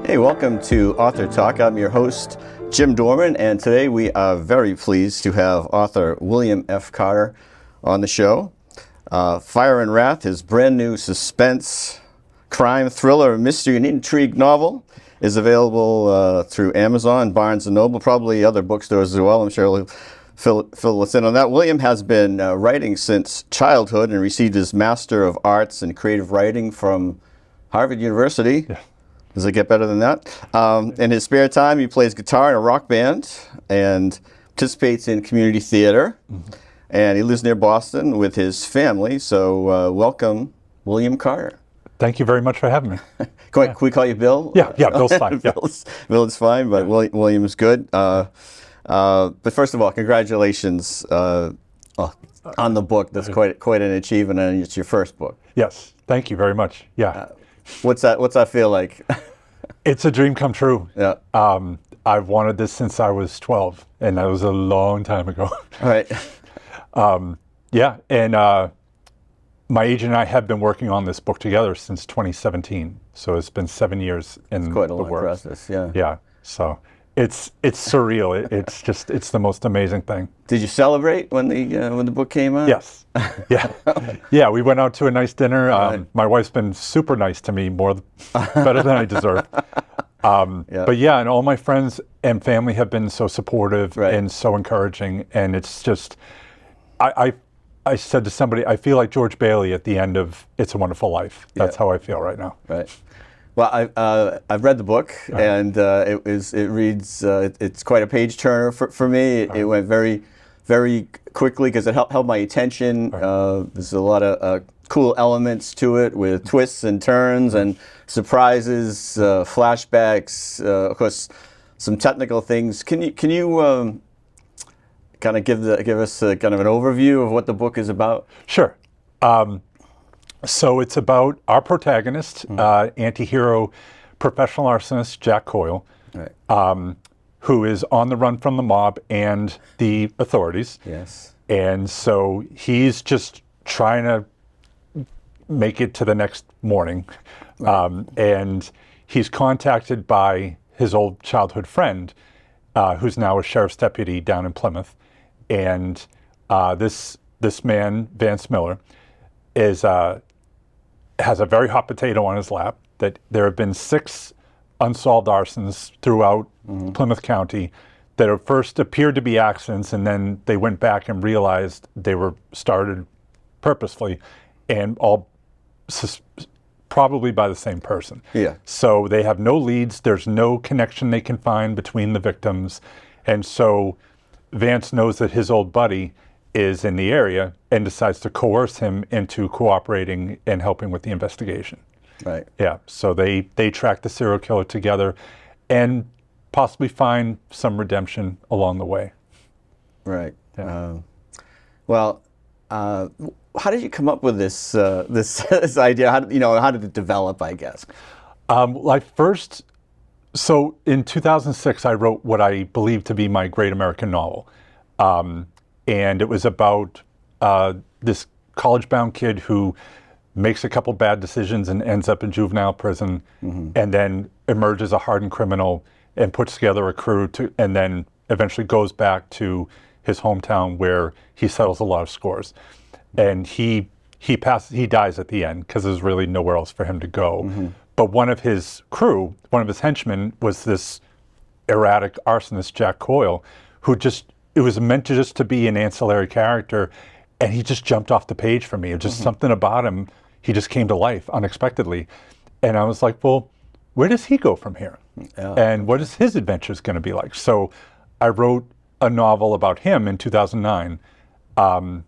Hey, welcome to Author Talk. I'm your host, Jim Dorman, and today we are very pleased to have author William F. Carter on the show. Fire and Wrath, his brand new suspense, crime, thriller, mystery, and intrigue novel is available through Amazon, Barnes & Noble, probably other bookstores as well. I'm sure he'll fill us in on that. William has been writing since childhood and received his Master of Arts in Creative Writing from Harvard University. Yeah. Does it get better than that? In his spare time, he plays guitar in a rock band and participates in community theater. Mm-hmm. And he lives near Boston with his family. So welcome, William Carter. Thank you very much for having me. Can we call you Bill? Yeah, Bill's fine. Bill is fine, but yeah. William is good. But first of all, congratulations on the book. That's quite an achievement, and it's your first book. Yes, thank you very much. Yeah. What's that feel like? It's a dream come true. Yeah. I've wanted this since I was 12, and that was a long time ago. All right. Yeah, and my agent and I have been working on this book together since 2017. So it's been 7 years in the works. Quite a long process, yeah. Yeah, so it's surreal. It's the most amazing thing. Did you celebrate when the book came out? Yes. Yeah. Yeah, we went out to a nice dinner. My wife's been super nice to me, better than I deserve. But yeah, and all my friends and family have been so supportive and so encouraging. And it's just, I said to somebody, I feel like George Bailey at the end of It's a Wonderful Life. That's how I feel right now. Right. Well, I've read the book, and it reads. It's quite a page turner for me. It went very, very quickly because it held my attention. There's a lot of cool elements to it with twists and turns and surprises, flashbacks. Of course, some technical things. Can you kind of give us kind of an overview of what the book is about? Sure. So it's about our protagonist, anti-hero professional arsonist Jack Coyle, who is on the run from the mob and the authorities. Yes. And so he's just trying to make it to the next morning. And he's contacted by his old childhood friend, who's now a sheriff's deputy down in Plymouth. And this man, Vance Miller, has a very hot potato on his lap. That there have been 6 unsolved arsons throughout Plymouth County that at first appeared to be accidents, and then they went back and realized they were started purposefully, and all probably by the same person. Yeah. So they have no leads. There's no connection they can find between the victims, and so Vance knows that his old buddy is in the area and decides to coerce him into cooperating and helping with the investigation. Right. Yeah. So they track the serial killer together and possibly find some redemption along the way. Right. Yeah. How did you come up with this this idea? How did it develop, I guess? So in 2006, I wrote what I believe to be my great American novel. And it was about this college-bound kid who makes a couple bad decisions and ends up in juvenile prison, and then emerges a hardened criminal and puts together a crew and then eventually goes back to his hometown where he settles a lot of scores. And he dies at the end because there's really nowhere else for him to go. But one of his crew, one of his henchmen, was this erratic arsonist, Jack Coyle, who it was meant just to be an ancillary character, and he just jumped off the page for me. It was just something about him. He just came to life unexpectedly. And I was like, well, where does he go from here? And what is his adventures going to be like? So I wrote a novel about him in 2009, and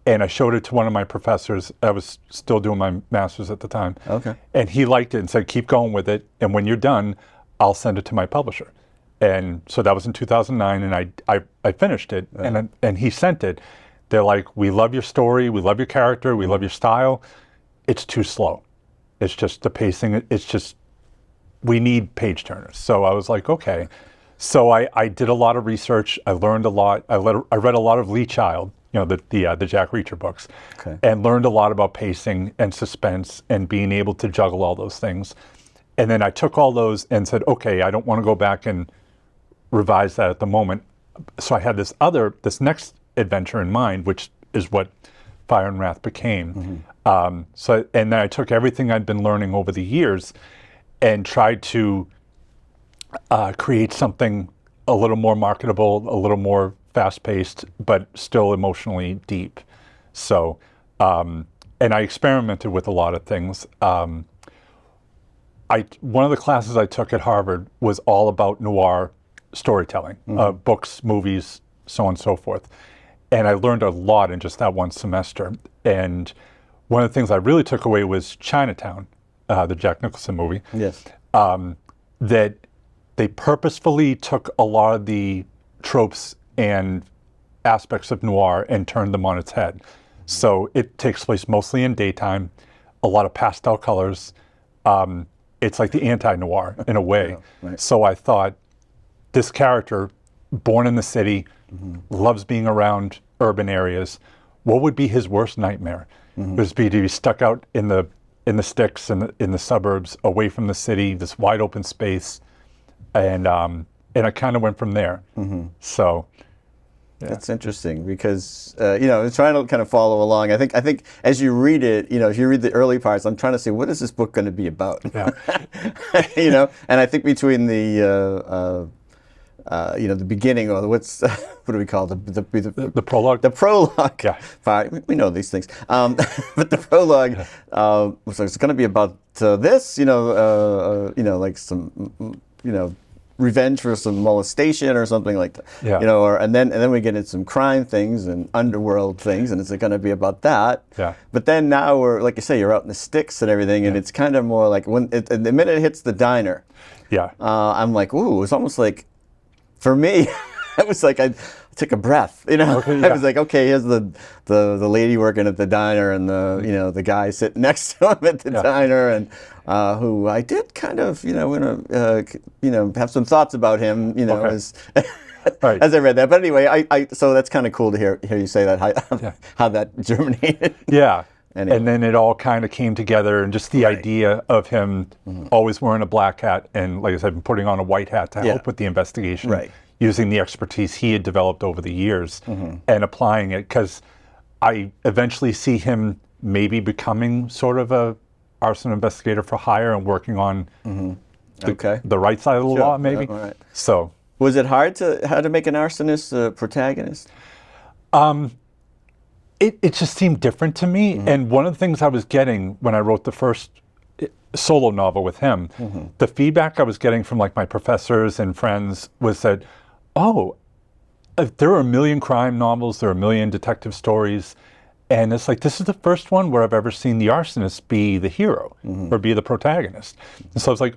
I showed it to one of my professors. I was still doing my master's at the time. Okay. And he liked it and said, keep going with it. And when you're done, I'll send it to my publisher. And so that was in 2009, and I finished it, and he sent it. They're like, we love your story, we love your character, we love your style. It's too slow. It's just the pacing. It's just, we need page turners. So I was like, okay. So I did a lot of research. I learned a lot. I read a lot of Lee Child, the Jack Reacher books, and learned a lot about pacing and suspense and being able to juggle all those things. And then I took all those and said, okay, I don't want to go back and revise that at the moment. So I had this next adventure in mind, which is what Fire and Wrath became. And then I took everything I'd been learning over the years and tried to create something a little more marketable, a little more fast-paced, but still emotionally deep. So, and I experimented with a lot of things. One of the classes I took at Harvard was all about noir storytelling, books, movies, so on and so forth. And I learned a lot in just that one semester. And one of the things I really took away was Chinatown, the Jack Nicholson movie. Yes. That they purposefully took a lot of the tropes and aspects of noir and turned them on its head. So it takes place mostly in daytime, a lot of pastel colors. It's like the anti-noir in a way. Yeah, right. So I thought, this character, born in the city, loves being around urban areas. What would be his worst nightmare? It would be to be stuck out in the sticks and in the suburbs, away from the city, this wide open space, and I kind of went from there. So. Yeah. That's interesting because trying to kind of follow along. I think as you read it, if you read the early parts, I'm trying to say, what is this book going to be about? Yeah. And I think between the the beginning, or what do we call it? The prologue. The prologue. Yeah. Part. We know these things. But the prologue was it's going to be about this. Like some revenge for some molestation or something like that. Yeah. And then we get into some crime things and underworld things, and it's going to be about that. Yeah. But then now we're, like you say, you're out in the sticks and everything, and it's kind of more like the minute it hits the diner. Yeah. I'm like, ooh, it's almost like, for me, it was like I took a breath. Okay, yeah. I was like, okay, here's the lady working at the diner, and the guy sitting next to him at the diner, and who I did kind of have some thoughts about him, as Right. as I read that. But anyway, so that's kind of cool to hear you say that how that germinated. Yeah. Anyway. And then it all kind of came together, and just the idea of him always wearing a black hat and, like I said, putting on a white hat to help with the investigation, Right. using the expertise he had developed over the years and applying it, because I eventually see him maybe becoming sort of a arson investigator for hire and working on the right side of the law, maybe. All right. So. Was it hard to make an arsonist a protagonist? It just seemed different to me. And one of the things I was getting when I wrote the first solo novel with him, the feedback I was getting from like my professors and friends was that, there are a million crime novels, there are a million detective stories, and it's like, this is the first one where I've ever seen the arsonist be the hero or be the protagonist. And so I was like,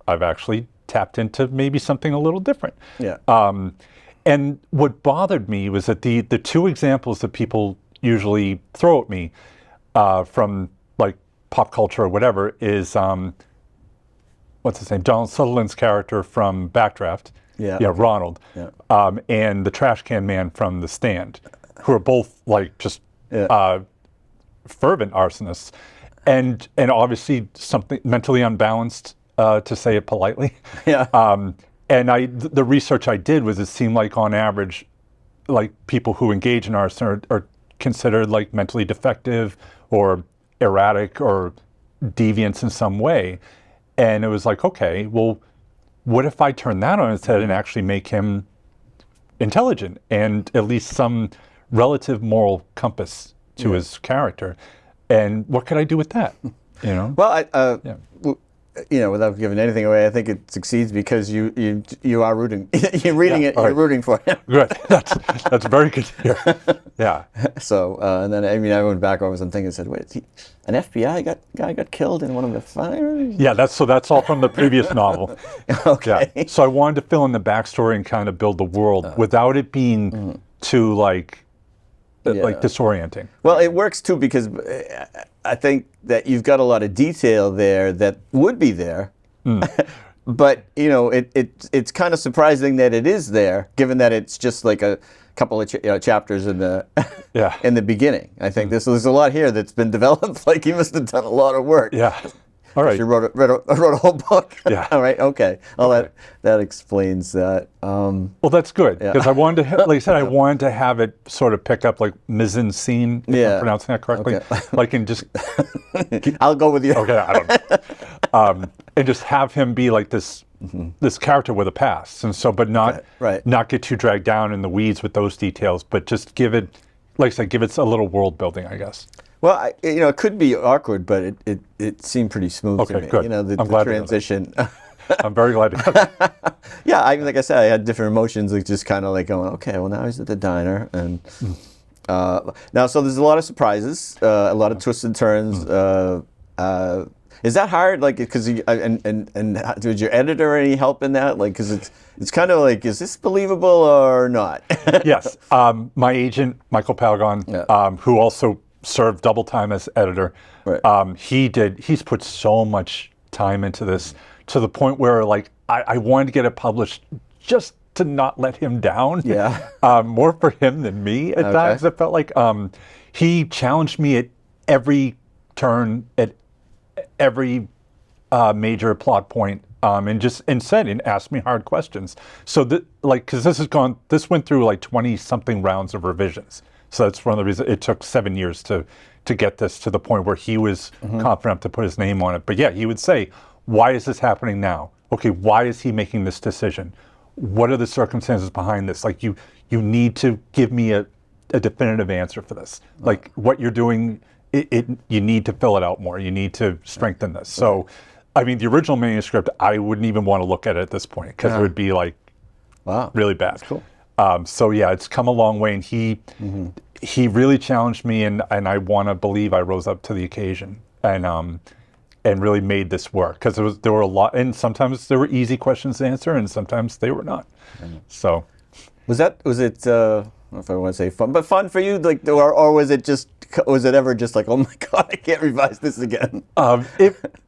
I've actually tapped into maybe something a little different. Yeah. And what bothered me was that the two examples that people usually throw at me from like pop culture or whatever is what's his name? Donald Sutherland's character from Backdraft. Yeah. Ronald. Yeah. And the trash can man from The Stand, who are both like just fervent arsonists, and obviously something mentally unbalanced, to say it politely. Yeah. And the research I did was, it seemed like on average, like people who engage in arson are considered like mentally defective or erratic or deviants in some way. And it was like, okay, well, what if I turn that on its head and actually make him intelligent and at least some relative moral compass to his character? And what could I do with that? Well, without giving anything away, I think it succeeds because you are rooting. You're reading it. You're rooting for him. Good. That's very good to hear. Yeah. So and then I went back over some things and said, wait, an FBI guy got killed in one of the fires? Yeah. That's all from the previous novel. Okay. Yeah. So I wanted to fill in the backstory and kind of build the world without it being too like disorienting. Well, it works too because I think that you've got a lot of detail there that would be there, but it's kind of surprising that it is there, given that it's just like a couple of chapters in the in the beginning. I think there's a lot here that's been developed. Like, you must have done a lot of work. Yeah. All right. You wrote a whole book. Yeah. All right. Okay. Well, Okay. that explains that. Well, that's good because I wanted to, like I said, I wanted to have it sort of pick up like mise en scene, if Yeah. I'm pronouncing that correctly, Okay. like and just I'll go with you. okay, I don't know, and just have him be like this character with a past, and so but not Right. not get too dragged down in the weeds with those details, but just give it, like I said, give it a little world building, I guess. Well, it could be awkward, but it seemed pretty smooth to Okay, me. good. You know, the I'm glad to hear that. transition. I'm very glad to have that. Yeah, like I said, I had different emotions, like just kind of like going, okay, well now he's at the diner, and now so there's a lot of surprises, a lot of twists and turns. Is that hard? Like, because did your editor any help in that? Like, because it's kind of like, is this believable or not? Yes, my agent Michael Palgon, who also served double time as editor, Right. he's put so much time into this to the point where like I wanted to get it published just to not let him down. Yeah. More for him than me at times. It felt like he challenged me at every turn, at every major plot point, and said and asked me hard questions. So that because this went through like 20 something rounds of revisions. So that's one of the reasons it took 7 years to get this to the point where he was confident enough to put his name on it. But yeah, he would say, why is this happening now? Okay, why is he making this decision? What are the circumstances behind this? Like you need to give me a definitive answer for this. Like what you're doing, you need to fill it out more. You need to strengthen this. So, I mean, the original manuscript, I wouldn't even want to look at it at this point because it would be like really bad. That's cool. So yeah, it's come a long way, and he really challenged me, and I want to believe I rose up to the occasion, and really made this work because there were a lot, and sometimes there were easy questions to answer, and sometimes they were not. So, was it? I don't know if I want to say fun, but fun for you, like, or was it ever just like, oh my God, I can't revise this again?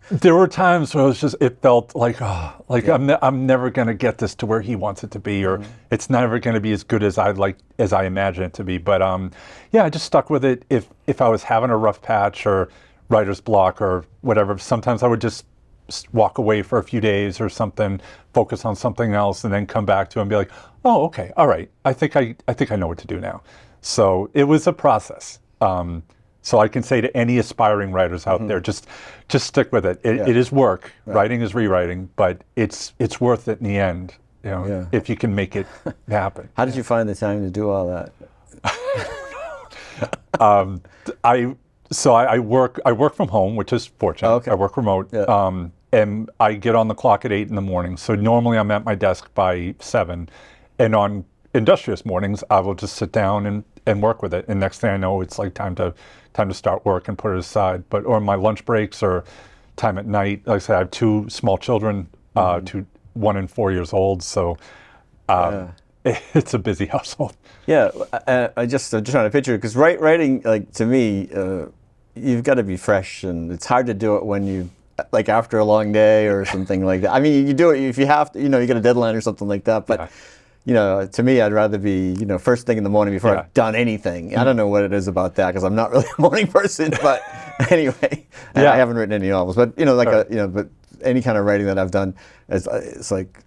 There were times where it felt like, I'm never going to get this to where he wants it to be, or it's never going to be as good as I imagine it to be. But yeah, I just stuck with it. If I was having a rough patch or writer's block or whatever, sometimes I would just walk away for a few days or something, focus on something else, and then come back to it and be like, oh, okay, all right, I think I know what to do now. So it was a process. So I can say to any aspiring writers out there, just stick with it. It is work. Right. Writing is rewriting, but it's worth it in the end. You know, if you can make it happen. How did you find the time to do all that? I work from home, which is fortunate. Okay. I work remote, and I get on the clock at 8 in the morning. So normally I'm at my desk by 7, and on industrious mornings I will just sit down and work with it. And next thing I know, it's like time to start work and put it aside. But or my lunch breaks or time at night. Like I said, I have 2 small children, 1 and 4 years old. So it's a busy household. Yeah, I'm just trying to picture it because writing, like to me, you've got to be fresh, and it's hard to do it when you, like after a long day or something like that. I mean, you do it if you have to, you get a deadline or something like that. But to me, I'd rather be, first thing in the morning before I've done anything. I don't know what it is about that because I'm not really a morning person. But anyway, I haven't written any novels. But but any kind of writing that I've done, it's like.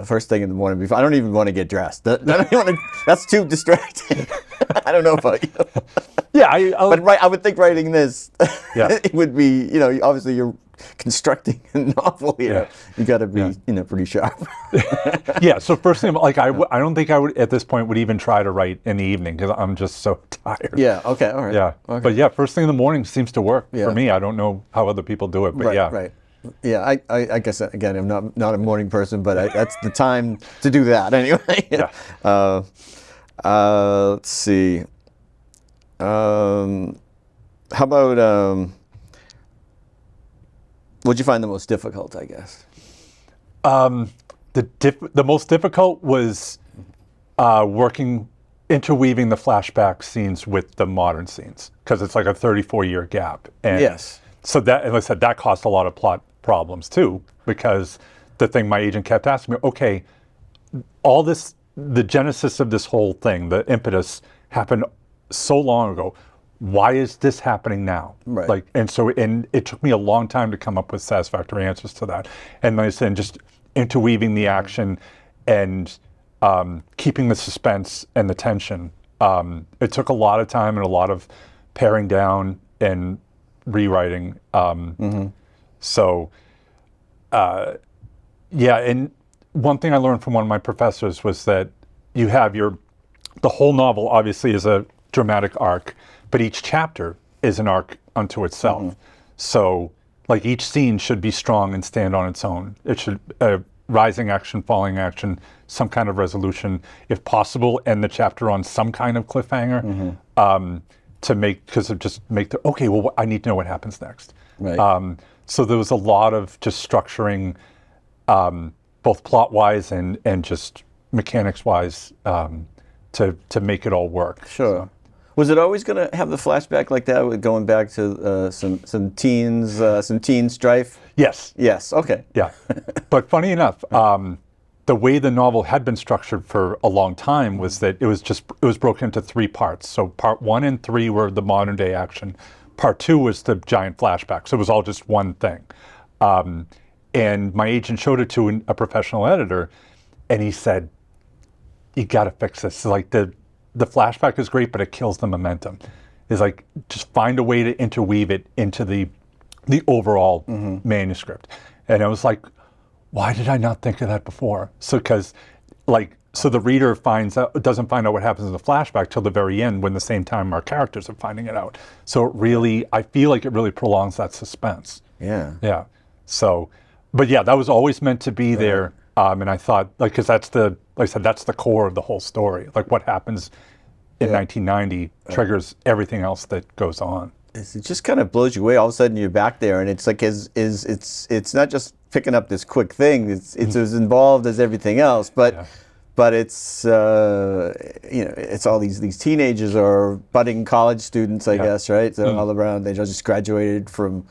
First thing in the morning before I don't even want to get dressed. That's too distracting. I don't know about you. Yeah, I would think writing this, it would be, obviously you're constructing a novel here. You got to be, pretty sharp. Yeah. So first thing, like I don't think I would at this point would even try to write in the evening because I'm just so tired. Yeah. Okay. All right. Yeah. Okay. But yeah, first thing in the morning seems to work for me. I don't know how other people do it, but Right. Yeah, I guess again I'm not a morning person, but that's the time to do that anyway. Yeah. Let's see. How about what'd you find the most difficult? I guess. The most difficult was interweaving the flashback scenes with the modern scenes because it's like a 34-year gap. And yes. So that, as I said, that caused a lot of plot problems too, because the thing my agent kept asking me, okay, all this, the genesis of this whole thing, the impetus happened so long ago. why is this happening now? Right. Like, and it took me a long time to come up with satisfactory answers to that. And like I said, just interweaving the action and keeping the suspense and the tension. It took a lot of time and a lot of paring down and rewriting. So, yeah, and one thing I learned from one of my professors was that you have the whole novel obviously is a dramatic arc, but each chapter is an arc unto itself. So, like, each scene should be strong and stand on its own. It should rising action, falling action, some kind of resolution, if possible, end the chapter on some kind of cliffhanger, okay, well, I need to know what happens next. Right. So there was a lot of just structuring, both plot-wise and just mechanics-wise, to make it all work. Sure. So. Was it always going to have the flashback like that, with going back to some teen strife? Yes. Yes. Okay. Yeah. But funny enough, the way the novel had been structured for a long time was that it was broken into 3 parts. So part 1 and 3 were the modern day action. Part 2 was the giant flashback. So it was all just one thing. And my agent showed it to a professional editor, and he said, "You got to fix this. So like the flashback is great, but it kills the momentum. It's like, just find a way to interweave it into the overall manuscript." And I was like, why did I not think of that before? So the reader doesn't find out what happens in the flashback till the very end, when the same time our characters are finding it out. So I feel like it really prolongs that suspense. Yeah. Yeah. So, but yeah, that was always meant to be there. And I thought, because that's like I said, that's the core of the whole story. Like, what happens in 1990 triggers everything else that goes on. It just kind of blows you away. All of a sudden, you're back there, and it's like it's not just picking up this quick thing. It's as involved as everything else, but it's it's all these teenagers or budding college students, I guess, right? So all around, they just graduated from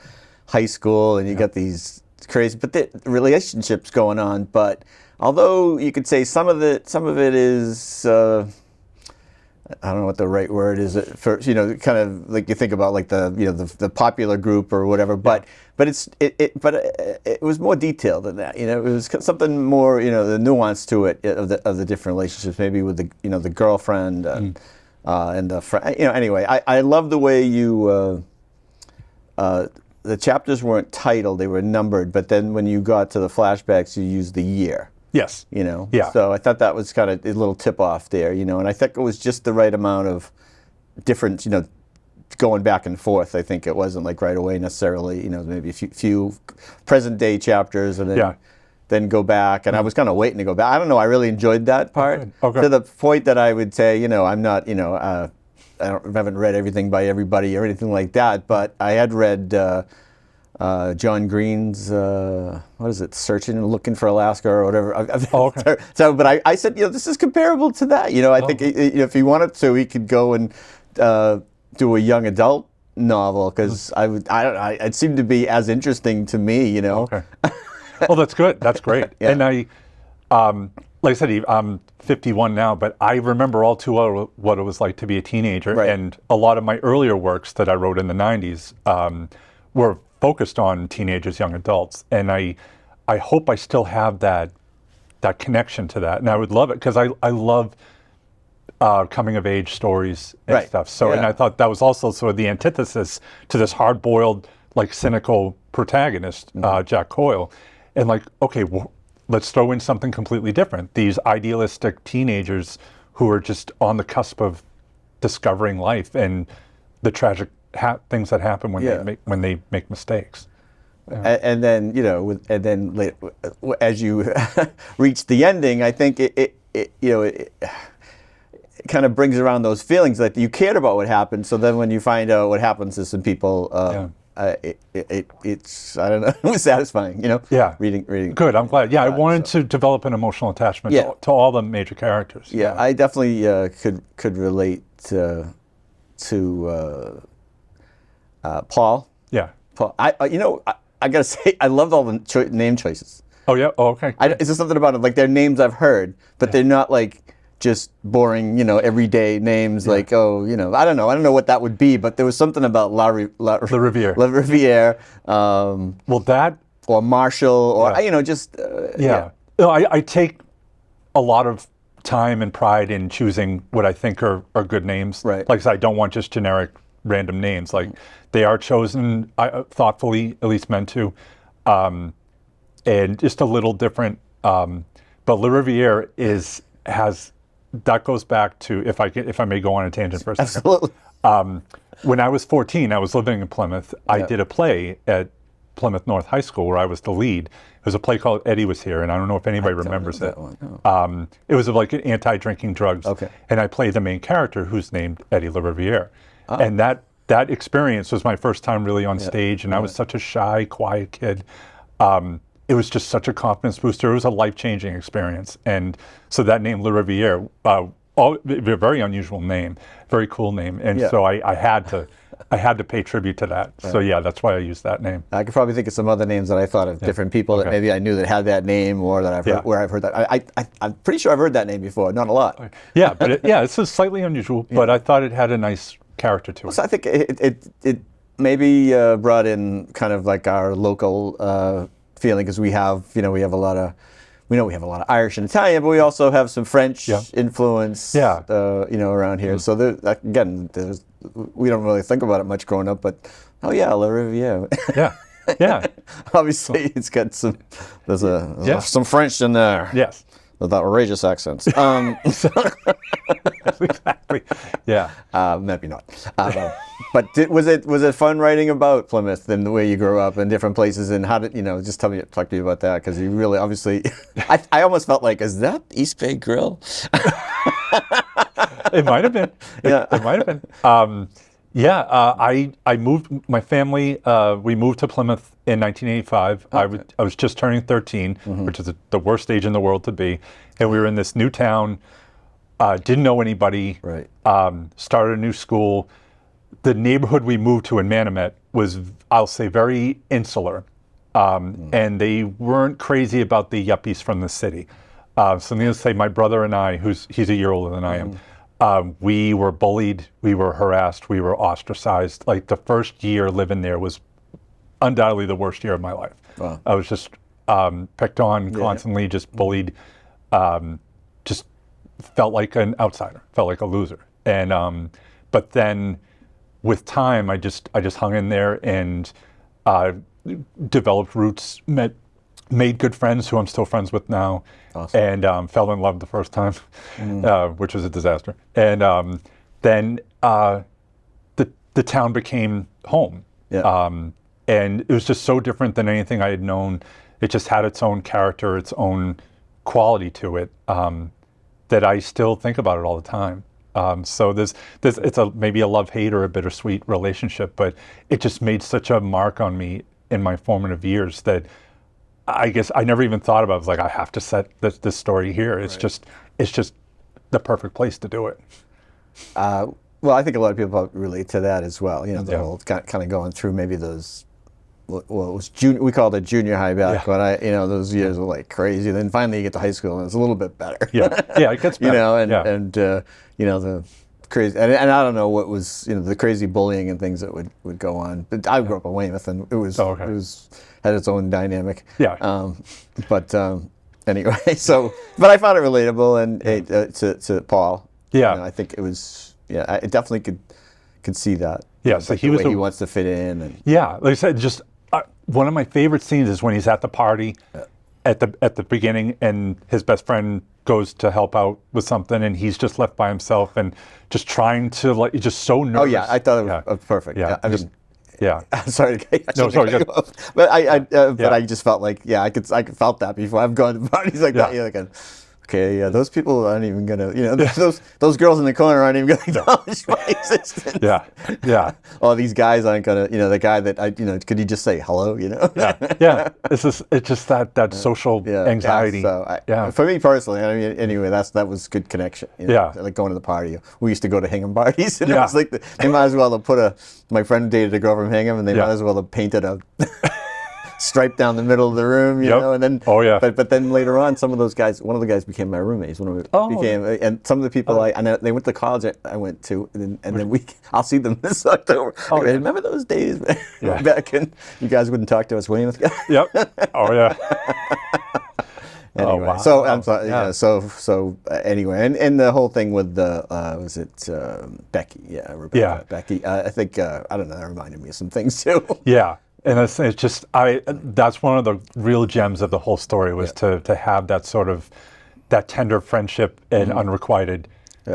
high school, and you got these crazy, but the relationships going on. But although you could say some of it is, I don't know what the right word is for, kind of like, you think about like the popular group or whatever, but it was more detailed than that. It was something more, the nuance to it of the different relationships, maybe with the girlfriend and the friend. Anyway, I love the way you. The chapters weren't titled; they were numbered. But then when you got to the flashbacks, you used the year. Yes. Yeah. So I thought that was kind of a little tip off there, and I think it was just the right amount of different, going back and forth. I think it wasn't like right away necessarily, maybe a few present day chapters, and then go back. And I was kind of waiting to go back. I don't know. I really enjoyed that part to the point that I would say, I'm not, I haven't read everything by everybody or anything like that, but I had read John Green's, what is it, Searching and Looking for Alaska or whatever. So, but I said, this is comparable to that. I think if he wanted to, he could go and do a young adult novel, because it seemed to be as interesting to me. Okay. Well, that's good. That's great. And I, like I said, I'm 51 now, but I remember all too well what it was like to be a teenager. Right. And a lot of my earlier works that I wrote in the 90s were focused on teenagers, young adults. And I hope I still have that connection to that. And I would love it, because I love coming of age stories and stuff. So, and I thought that was also sort of the antithesis to this hard-boiled, like, cynical protagonist, Jack Coyle. And like, okay, well, let's throw in something completely different. These idealistic teenagers who are just on the cusp of discovering life and the tragic things that happen when they make mistakes. And then as you reach the ending, I think it kind of brings around those feelings that you cared about what happened. So then when you find out what happens to some people, it's, I don't know, it was satisfying, reading. Good, I'm glad. Yeah, I wanted to develop an emotional attachment to all the major characters. Yeah, I definitely could relate to Paul. Yeah. Paul. I gotta say, I loved all the name choices. Oh yeah. Oh, okay. It's just something about it. Like, they're names I've heard, but they're not like just boring, everyday names like, I don't know what that would be, but there was something about Le Riviere. La Riviere, Well, that or Marshall, or just yeah. No, I take a lot of time and pride in choosing what I think are good names. Right. Like I said, I don't want just generic random names. Like they are chosen thoughtfully, at least meant to, and just a little different. But Le Riviere that goes back to, if I may go on a tangent for a second. Absolutely. When I was 14, I was living in Plymouth. I did a play at Plymouth North High School where I was the lead. It was a play called Eddie Was Here, and I don't know if anybody remembers it. No. It was like anti-drinking drugs, and I played the main character who's named Eddie Le Riviere. And that experience was my first time really on stage, and I was such a shy, quiet kid. It was just such a confidence booster. It was a life-changing experience. And so that name, Le Riviere, a very unusual name, very cool name. And so I had to pay tribute to that. Right. So yeah, that's why I used that name. I could probably think of some other names that I thought of different people that maybe I knew that had that name, or that I've heard, where I've heard that. I'm pretty sure I've heard that name before, not a lot. Yeah, but it's a slightly unusual, but I thought it had a nice character to it. So I think it maybe brought in kind of like our local feeling, because we have a lot of Irish and Italian, but we also have some French influence around here. So we don't really think about it much growing up, but La Riviere. Yeah. Obviously, it's got there's some French in there. Yes. With outrageous accents. Exactly. Yeah. Maybe not. But was it fun writing about Plymouth and the way you grew up and different places, and how did just talk to me about that, because you really obviously I almost felt like, is that East Bay Grill? It might have been. It might have been. I moved my family. We moved to Plymouth in 1985. Okay. I was just turning 13, which is the worst age in the world to be, and we were in this new town. Didn't know anybody. Right. Started a new school. The neighborhood we moved to in Manomet was, I'll say, very insular, and they weren't crazy about the yuppies from the city. So needless to say, my brother and I, he's a year older than I am, we were bullied, we were harassed, we were ostracized. Like the first year living there was undoubtedly the worst year of my life. Wow. I was just picked on constantly, just bullied, just felt like an outsider, felt like a loser. And but then with time, I just hung in there and developed roots, made good friends who I'm still friends with now. Awesome. And fell in love the first time, which was a disaster. And then the town became home. Yeah. And it was just so different than anything I had known. It just had its own character, its own quality to it, that I still think about it all the time. So it's maybe a love-hate or a bittersweet relationship, but it just made such a mark on me in my formative years that I guess I never even thought about it. I was like, I have to set this story here. It's just the perfect place to do it. Well, I think a lot of people relate to that as well. The whole kind of going through maybe those. Well, it was we called it junior high back when those years were like crazy. Then finally you get to high school and it's a little bit better. It gets better. And the crazy, and I don't know what was the crazy bullying and things that would go on. But I grew up in Weymouth, and it was had its own dynamic. Yeah. But anyway, but I found it relatable, and to Paul. Yeah. I think it was. Yeah, I definitely could see that. Yeah. So he wants to fit in. And like I said, just one of my favorite scenes is when he's at the party at the beginning, and his best friend goes to help out with something, and he's just left by himself and just trying to just so nervous. Oh yeah, I thought it was perfect. Yeah. I'm sorry to get No, sorry. But I just felt like I felt that before. I've gone to parties like that. You're like, okay, those people aren't even gonna, those girls in the corner aren't even gonna acknowledge my existence. Yeah. Oh, these guys aren't gonna, the guy that could he just say hello, Yeah. It's just that social anxiety. So for me personally, anyway, that was good connection. Like going to the party. We used to go to Hingham parties, and it was like they might as well have my friend dated a girl from Hingham, and they might as well have painted a stripe down the middle of the room, you Yep. know, and then Oh, yeah. but then later on, some of those guys, one of the guys became my roommates. One of them Oh. became, and some of the people I know, they went to college I went to, and then I'll see them this October. Oh, yeah. Remember those days Yeah. back when you guys wouldn't talk to us, Weymouth guys? Yep. Oh yeah. Anyway, Oh, wow. so I'm sorry. Yeah. Yeah. So anyway, and the whole thing with the was it Becky? Yeah, Rebecca. Yeah. Becky. I think I don't know. That reminded me of some things too. Yeah, and it's just that's one of the real gems of the whole story was to have that sort of that tender friendship and unrequited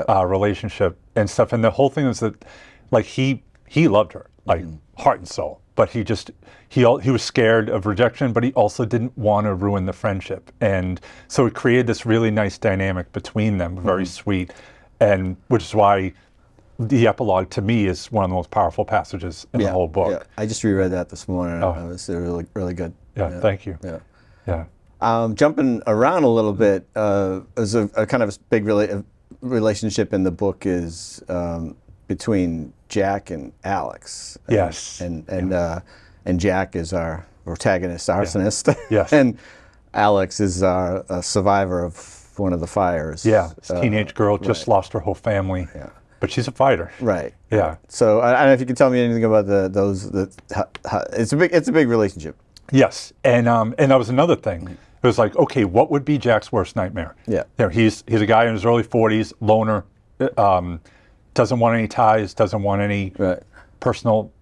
relationship and stuff. And the whole thing is that like he loved her like heart and soul, but he was scared of rejection, but he also didn't want to ruin the friendship, and so it created this really nice dynamic between them, very sweet, and which is why the epilogue to me is one of the most powerful passages in the whole book. Yeah. I just reread that this morning. Oh. It was really, really good. Yeah, thank you. Yeah. Yeah. Jumping around a little bit, there's a kind of a big relationship in the book is between Jack and Alex. Yes. And Jack is our protagonist, arsonist. Yes. And Alex is our survivor of one of the fires. Yeah, this teenage girl just lost her whole family. Yeah. But she's a fighter. Right. Yeah. So I don't know if you can tell me anything about it's a big relationship. Yes, and that was another thing. It was like, okay, what would be Jack's worst nightmare? Yeah. You know, he's a guy in his early 40s, loner, doesn't want any ties, doesn't want any personal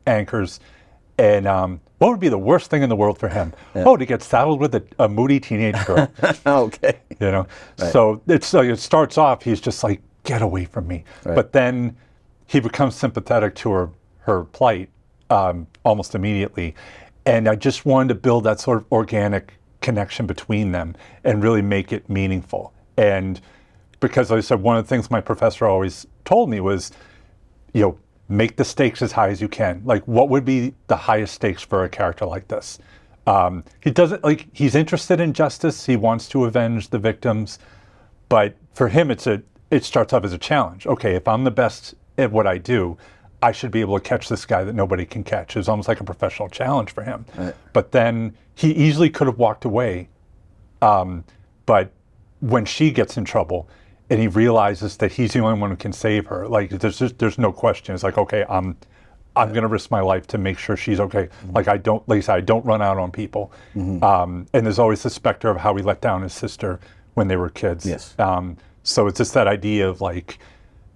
anchors, and what would be the worst thing in the world for him? Yeah. Oh, to get saddled with a moody teenage girl. Okay. You know, so it starts off. He's just like, get away from me. Right. But then he becomes sympathetic to her plight almost immediately. And I just wanted to build that sort of organic connection between them and really make it meaningful. And because, like I said, one of the things my professor always told me was, you know, make the stakes as high as you can. Like, what would be the highest stakes for a character like this? He doesn't, like, he's interested in justice. He wants to avenge the victims. But for him, it starts off as a challenge. Okay, if I'm the best at what I do, I should be able to catch this guy that nobody can catch. It's almost like a professional challenge for him. Right. But then he easily could have walked away. But when she gets in trouble and he realizes that he's the only one who can save her, like there's no question. It's like, okay, I'm going to risk my life to make sure she's okay. Like I don't run out on people. And there's always the specter of how he let down his sister when they were kids. Yes. So it's just that idea of like,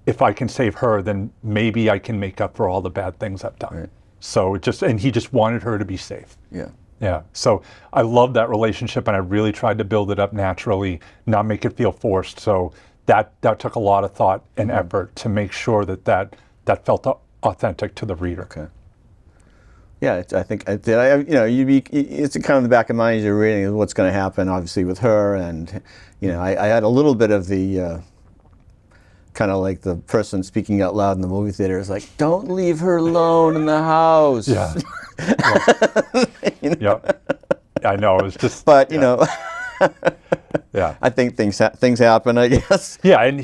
if I can save her, then maybe I can make up for all the bad things I've done. Right. So he just wanted her to be safe. Yeah. Yeah. So I love that relationship, and I really tried to build it up naturally, not make it feel forced. So that took a lot of thought and effort to make sure that felt authentic to the reader. Okay. Yeah, I think it's kind of the back of mind as you're reading what's going to happen, obviously, with her, and I had a little bit of the kind of like the person speaking out loud in the movie theater is like, "Don't leave her alone in the house." Yeah. Yeah. I know. It was just. But yeah. I think things happen, I guess. Yeah, and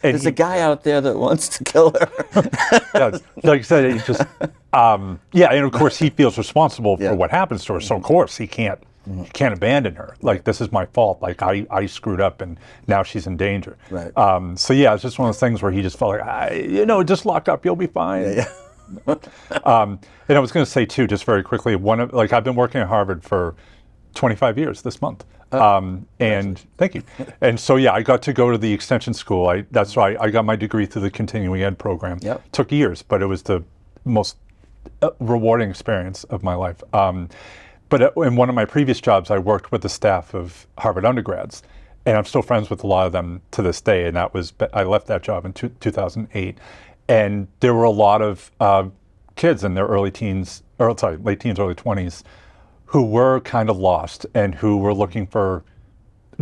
there's a guy out there that wants to kill her. Yeah, like I said, he just. Yeah, and of course he feels responsible for what happens to her. So of course he can't abandon her. Like, this is my fault. Like I screwed up, and now she's in danger. Right. So yeah, it's just one of those things where he just felt like, just lock up, you'll be fine. Yeah. And I was going to say too, just very quickly, I've been working at Harvard for 25 years this month. And thank you. And so yeah, I got to go to the extension school. That's right. I got my degree through the continuing ed program. Yep. Took years, but it was the most rewarding experience of my life. But in one of my previous jobs, I worked with the staff of Harvard undergrads, and I'm still friends with a lot of them to this day. And I left that job in 2008, and there were a lot of kids in their late teens, early 20s, who were kind of lost and who were looking for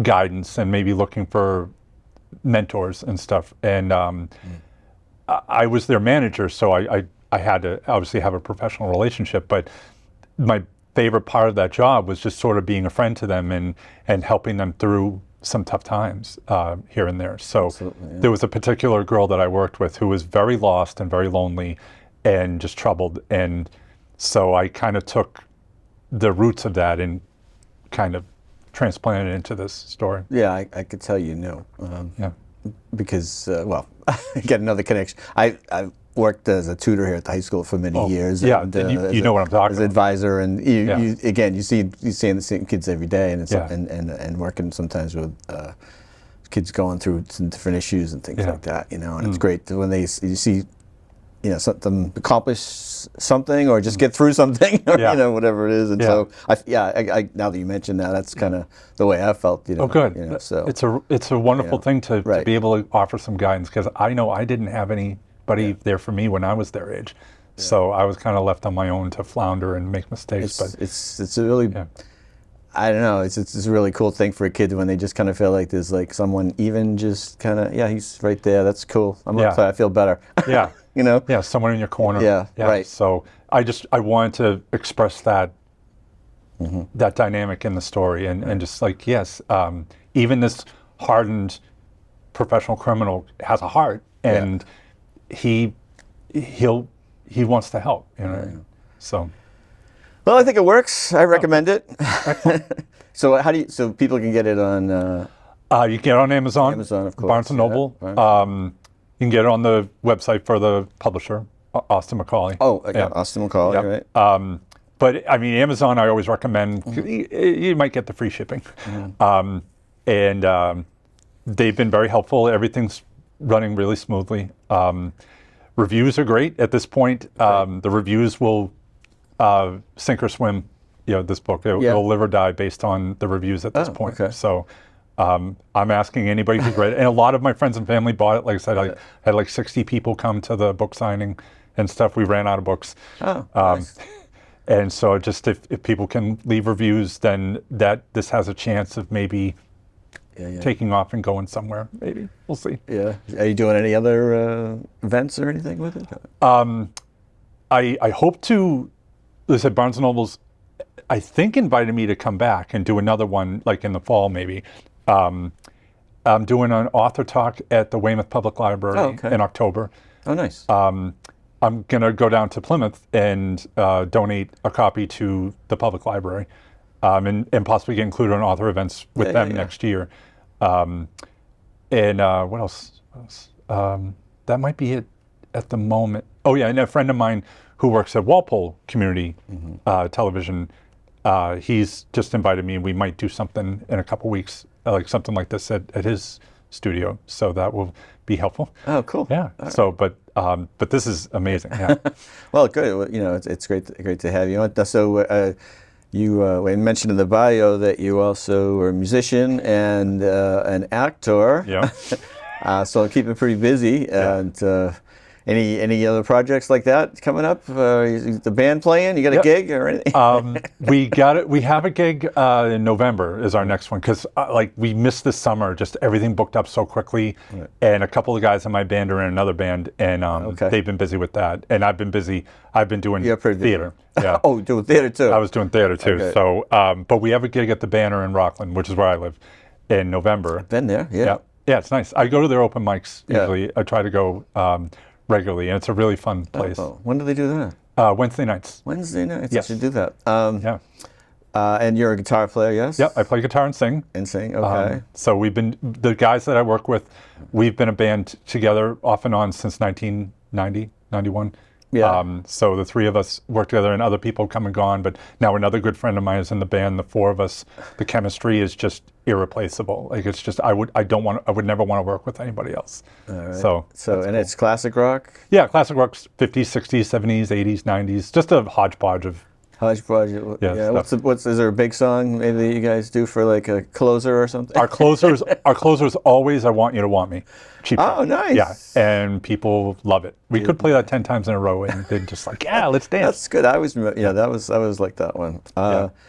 guidance and maybe looking for mentors and stuff. And I was their manager, so I had to obviously have a professional relationship, but my favorite part of that job was just sort of being a friend to them and helping them through some tough times here and there. So there was a particular girl that I worked with who was very lost and very lonely and just troubled. And so I kind of took the roots of that and kind of transplant it into this story. Yeah, I could tell you no. Yeah. Because, well, get another connection. I worked as a tutor here at the high school for many years. Yeah, and, and you know what I'm talking as about. an advisor, and you again, you see the same kids every day, and it's, Yeah. and working sometimes with kids going through some different issues and things like that, you know. And it's great when you see, you know, them accomplish something or just get through something, or you know, whatever it is. And so, I now that you mentioned that, that's kind of the way I felt. You know. Oh, good. You know, so it's a wonderful thing to be able to offer some guidance, because I know I didn't have anybody there for me when I was their age, so I was kind of left on my own to flounder and make mistakes. It's a really, I don't know, it's a really cool thing for a kid when they just kind of feel like there's like someone even just kind of, he's right there, that's cool. I feel better. Yeah. You know? Yeah, someone in your corner. Yeah, right. So I wanted to express that that dynamic in the story, and just like, yes, even this hardened professional criminal has a heart, and he wants to help, you know. So. Well, I think it works. I recommend it. So so people can get it on? You can get it on Amazon. Amazon, of course. Barnes & Noble. You can get it on the website for the publisher, Austin Macaulay. Oh, Austin Macaulay, right? But I mean, Amazon, I always recommend. You might get the free shipping. And they've been very helpful. Everything's running really smoothly. Reviews are great at this point. The reviews will sink or swim, you know, this book. It'll live or die based on the reviews at this point. Okay. So I'm asking anybody who's read it, and a lot of my friends and family bought it. Like I said, I had like 60 people come to the book signing and stuff. We ran out of books. Oh, nice. And so just if people can leave reviews, then this has a chance of maybe taking off and going somewhere. Maybe we'll see. Yeah. Are you doing any other events or anything with it? I hope to. They said Barnes & Noble's, I think, invited me to come back and do another one, like in the fall, maybe. I'm doing an author talk at the Weymouth Public Library in October. Oh, nice. I'm going to go down to Plymouth and donate a copy to the public library, and possibly get included in author events with them next year. And what else? That might be it at the moment. Oh, yeah, and a friend of mine who works at Walpole Community Television, he's just invited me. We might do something in a couple weeks, like something like this at his studio. So that will be helpful. Oh, cool. Yeah. All so, right. But this is amazing. Yeah. Well, good. You know, it's great to have you on. So you mentioned in the bio that you also are a musician and an actor. Yeah. So keep it pretty busy. And any other projects like that coming up? Is the band playing? You got a gig or anything? We have a gig in November is our next one, because like we missed this summer. Just everything booked up so quickly, and a couple of guys in my band are in another band, and they've been busy with that, and I've been busy. I've been doing theater. Yeah. Oh, doing theater too. I was doing theater too. Okay. So, but we have a gig at the Banner in Rockland, which is where I live, in November. Been there, yeah. Yeah, it's nice. I go to their open mics usually. I try to go regularly, and it's a really fun place. When do they do that? Wednesday nights. Wednesday nights. Yes. I should do that. And you're a guitar player, yes? Yeah, I play guitar and sing. Okay. So the guys that I work with, we've been a band together off and on since 1990, 91. Yeah. So the three of us work together, and other people come and gone, but now another good friend of mine is in the band. The four of us, the chemistry is just irreplaceable. Like, it's just, I would never want to work with anybody else. All right. So and cool. It's classic rock? Yeah, classic rock, 50s, 60s, 70s, 80s, 90s, just a hodgepodge of. Hodgepodge. Yeah. Is there a big song maybe that you guys do for like a closer or something? Our closers always "I Want You to Want Me." Cheap Oh, shot. nice. Yeah, and people love it. We could play that 10 times in a row, and they're just like, "Yeah, let's dance." That's good. I always like that one.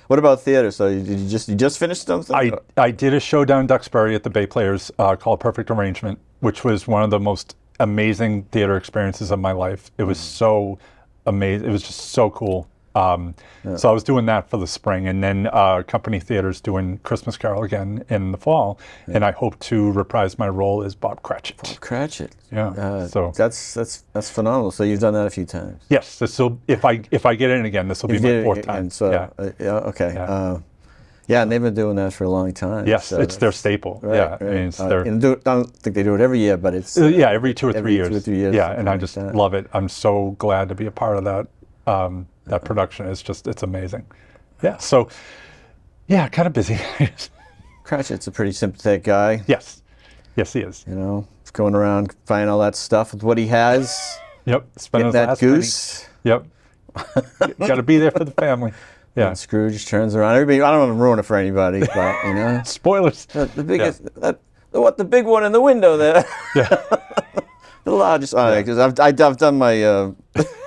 What about theater? So you just finished something? I did a show down in Duxbury at the Bay Players called Perfect Arrangement, which was one of the most amazing theater experiences of my life. It was so amazing. It was just so cool. So I was doing that for the spring, and then Company Theater's doing Christmas Carol again in the fall, and I hope to reprise my role as Bob Cratchit. Cratchit. Yeah. So that's phenomenal. So you've done that a few times. yes, this will if I get in again, this will be my fourth time. And so okay. Yeah, and they've been doing that for a long time. Yes, so it's their staple. Right, Yeah, right. I mean, it's I don't think they do it every year, but it's every 2 or 3 every years. 2 or 3 years, Yeah, something and I like just that. love it. I'm so glad to be a part of that that production. It's amazing. Yeah. So yeah, kind of busy. Cratchit's a pretty sympathetic guy. Yes, he is. You know, he's going around finding all that stuff with what he has. Yep. Spending Getting his that last penny. goose. Yep. Got to be there for the family. Yeah. And Scrooge turns around. Everybody, I don't want to ruin it for anybody, but you know, Spoilers. the biggest, the big one in the window there. Yeah. The largest. Because I've done my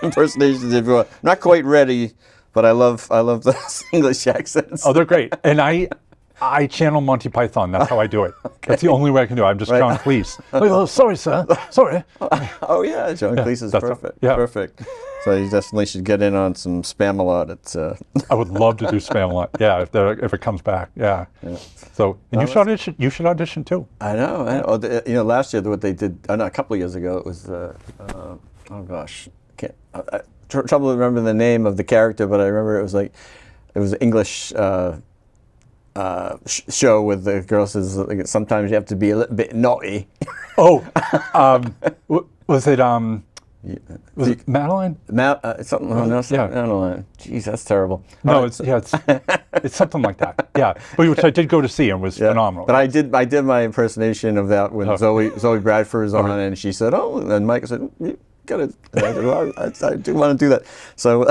impersonations before. Not quite ready, but I love the English accents. Oh, they're great. And I channel Monty Python. That's how I do it. Okay. That's the only way I can do it. I'm just John Cleese. Oh, sorry, sir. Sorry. Oh yeah, John Cleese is perfect. Perfect. So you definitely should get in on some Spamalot. I would love to do Spamalot. Yeah, if it comes back. Yeah. So and you should audition. You should audition too. I know. Last year what they did, a couple of years ago, it was oh gosh, trouble remembering the name of the character, but I remember it was an English show with the girl says like, sometimes you have to be a little bit naughty. Oh, was it was it Madeline? Something. No, Madeline. Jeez, that's terrible. No, it's something like that. Yeah, but which I did go to see and was phenomenal. But I did my impersonation of that when Zoe Bradford was on, and she said, "Oh," and Mike said, "You got it." I said, well, I do want to do that. So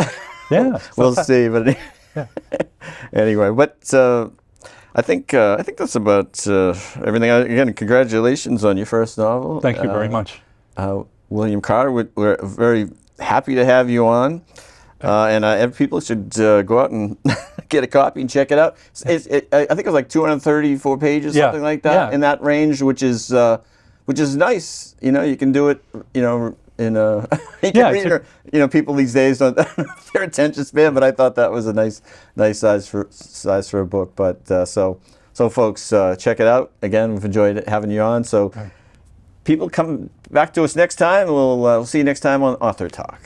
yeah, we'll see. But anyway, but. I think that's about everything. Again, congratulations on your first novel. Thank you very much. William Carter, we're very happy to have you on. And people should go out and get a copy and check it out. I think it was like 234 pages, something like that, in that range, which is nice. You know, you can do it, in a people these days don't their attention span, but I thought that was a nice size for a book. But so folks, check it out. Again, we've enjoyed having you on. So people come back to us next time. We'll see you next time on Author Talk.